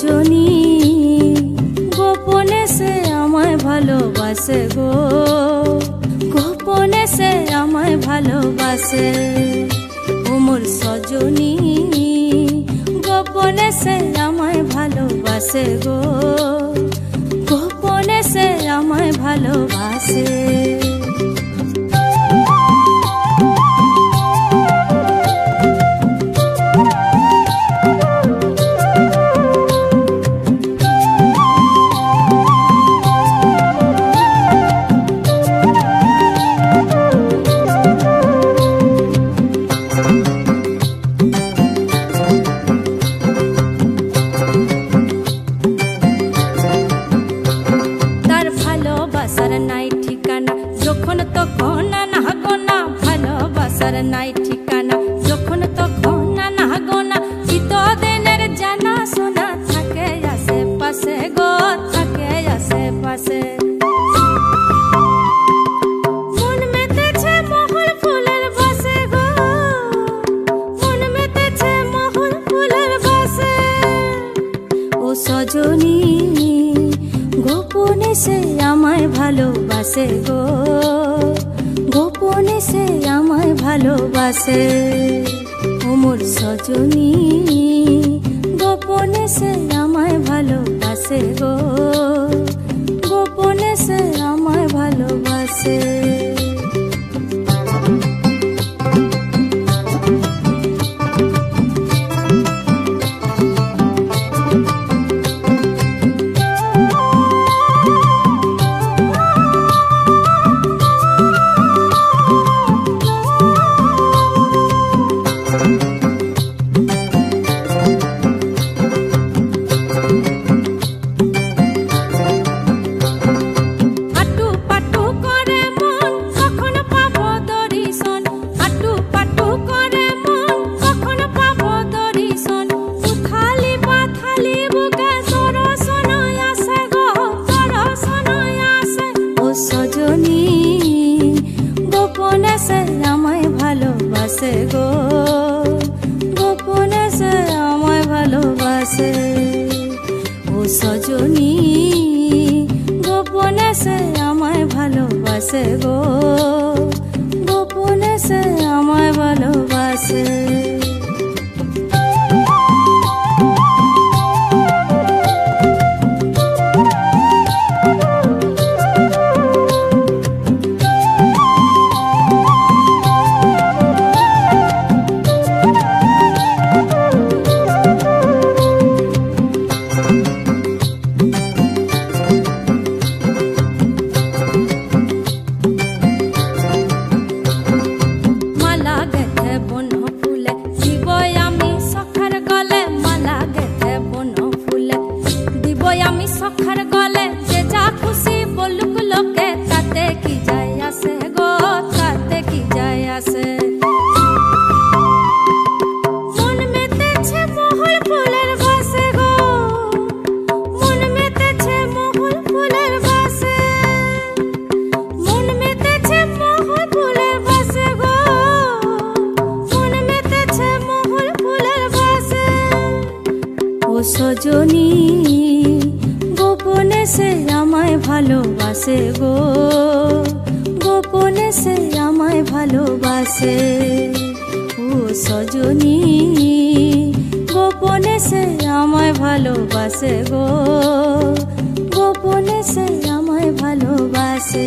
সজনী গোপনে সে আমায় ভালোবাসে গো, গোপনে সে আমায় ভালোবাসে। ও মোর সজনী গোপনে সে আমায় ভালোবাসে গো, গোপনে সে আমায় ভালোবাসে। নাই ঠিকানা যখন তখন না গোনা, ভালোবাসার নাই ঠিকানা যখন তখন না গোনা। চিতদিনের জানা শোনা থাকে আশেপাশে গো, থাকে আশেপাশে। মন মেতেছে মহল ফুলের বাসে গো, মন মেতেছে মহল ফুলের বাসে। ও সজনী গোপনে সে আমায় ভালোবাসে গো, গোপনে সে আমায় ভালোবাসে। ও মোর সজনী গোপনে সে আমায় ভালোবাসে গো, গোপনে সে আমায় ভালোবাসে। গোপনে সে আমায় ভালোবাসে গো, গোপনে সে আমায় ভালোবাসে। ও সজনী গোপনে সে আমায় ভালোবাসে গো, গোপনে সে আমায় ভালোবাসে। আমি সখার গলে যে যা খুশি বলুক লোকে, তাতে কি যায় আসে গো, তাতে কি যায় আসে। মন মেতেছে মহল ফুলের বাসে গো, মন মেতেছে মহল ফুলের বাসে। মন মেতেছে মহল ফুলের বাসে গো, মন মেতেছে মহল ফুলের বাসে। ও সজনী গোপনে সে আমায় ভালোবাসে গো, গোপনে সে আমায় ভালোবাসে। ও সজনী গোপনে সে আমায় ভালোবাসে গো, গোপনে সে আমায় ভালোবাসে।